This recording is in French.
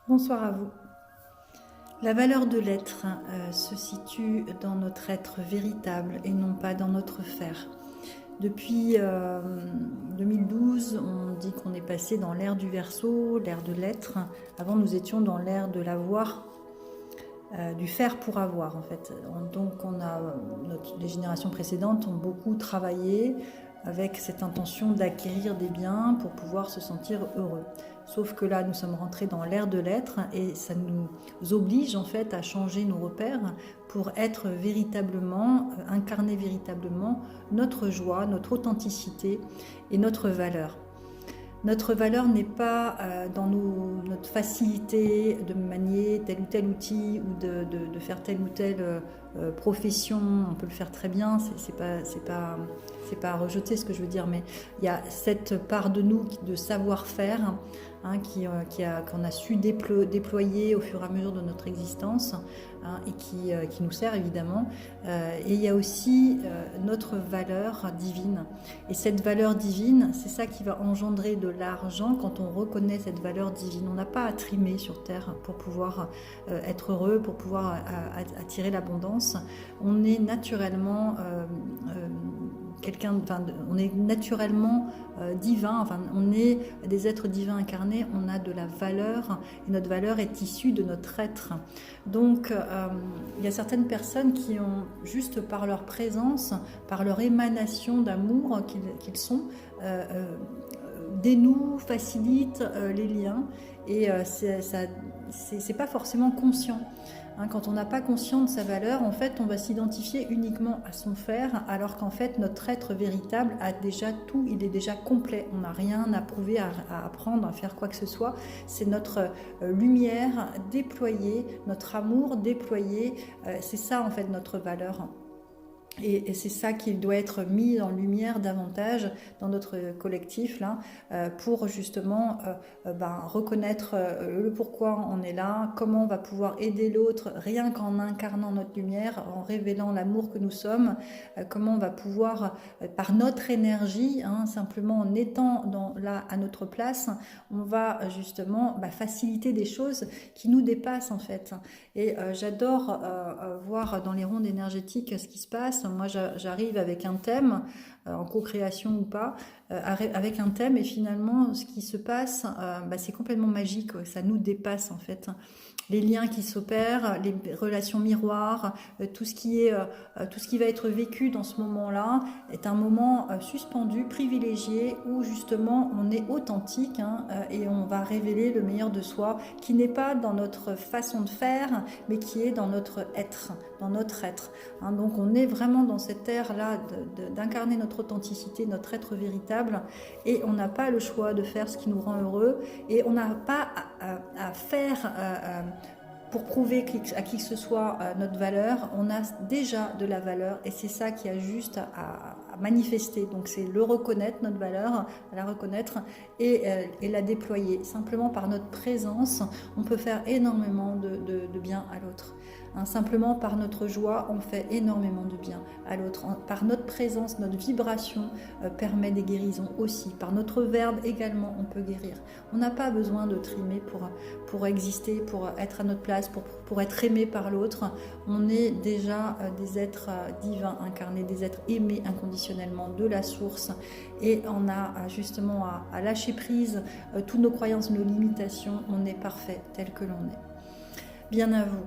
Bonsoir à vous. La valeur de l'être se situe dans notre être véritable et non pas dans notre faire. Depuis 2012, on dit qu'on est passé dans l'ère du Verseau, l'ère de l'être. Avant, nous étions dans l'ère de l'avoir, du faire pour avoir en fait. Donc, les générations précédentes ont beaucoup travaillé avec cette intention d'acquérir des biens pour pouvoir se sentir heureux. Sauf que là, nous sommes rentrés dans l'ère de l'être et ça nous oblige en fait à changer nos repères pour être véritablement, incarner véritablement notre joie, notre authenticité et notre valeur. Notre valeur n'est pas dans notre facilité de manier tel ou tel outil ou de faire telle ou telle profession. On peut le faire très bien, c'est pas à rejeter ce que je veux dire, mais il y a cette part de nous de savoir-faire qu'on a su déployer au fur et à mesure de notre existence et qui nous sert évidemment. Et il y a aussi notre valeur divine. Et cette valeur divine, c'est ça qui va engendrer de l'argent quand on reconnaît cette valeur divine. On n'a pas à trimer sur Terre pour pouvoir être heureux, pour pouvoir attirer l'abondance. On est naturellement on est naturellement divin, enfin, on est des êtres divins incarnés, on a de la valeur et notre valeur est issue de notre être. Donc il y a certaines personnes qui ont juste par leur présence, par leur émanation d'amour qu'ils sont, dénouent, facilitent les liens et c'est pas forcément conscient. Quand on n'a pas conscience de sa valeur, en fait, on va s'identifier uniquement à son faire, alors qu'en fait, notre être véritable a déjà tout, il est déjà complet. On n'a rien à prouver, à apprendre, à faire quoi que ce soit. C'est notre lumière déployée, notre amour déployé. C'est ça, en fait, notre valeur. Et c'est ça qui doit être mis en lumière davantage dans notre collectif là, pour justement reconnaître le pourquoi on est là, comment on va pouvoir aider l'autre rien qu'en incarnant notre lumière, en révélant l'amour que nous sommes, comment on va pouvoir par notre énergie, simplement en étant là à notre place, on va justement faciliter des choses qui nous dépassent en fait. Et j'adore voir dans les rondes énergétiques ce qui se passe. Moi, j'arrive avec un thème, en co-création ou pas, avec un thème, et finalement, ce qui se passe, c'est complètement magique. Ça nous dépasse, en fait. Les liens qui s'opèrent, les relations miroirs, tout ce qui va être vécu dans ce moment-là est un moment suspendu, privilégié, où justement on est authentique et on va révéler le meilleur de soi, qui n'est pas dans notre façon de faire, mais qui est dans notre être, donc on est vraiment dans cette ère-là d'incarner notre authenticité, notre être véritable, et on n'a pas le choix de faire ce qui nous rend heureux, et on n'a pas à faire pour prouver à qui que ce soit notre valeur. On a déjà de la valeur, et c'est ça qui a juste à manifester. Donc c'est le reconnaître, notre valeur, la reconnaître et la déployer. Simplement par notre présence, on peut faire énormément de bien à l'autre. Simplement par notre joie, on fait énormément de bien à l'autre. Par notre présence, notre vibration permet des guérisons aussi. Par notre verbe également, on peut guérir. On n'a pas besoin de trimer pour exister, pour être à notre place, pour être aimé par l'autre. On est déjà des êtres divins incarnés, des êtres aimés inconditionnellement de la source, et on a justement à lâcher prise toutes nos croyances, nos limitations. On est parfait tel que l'on est. Bien à vous.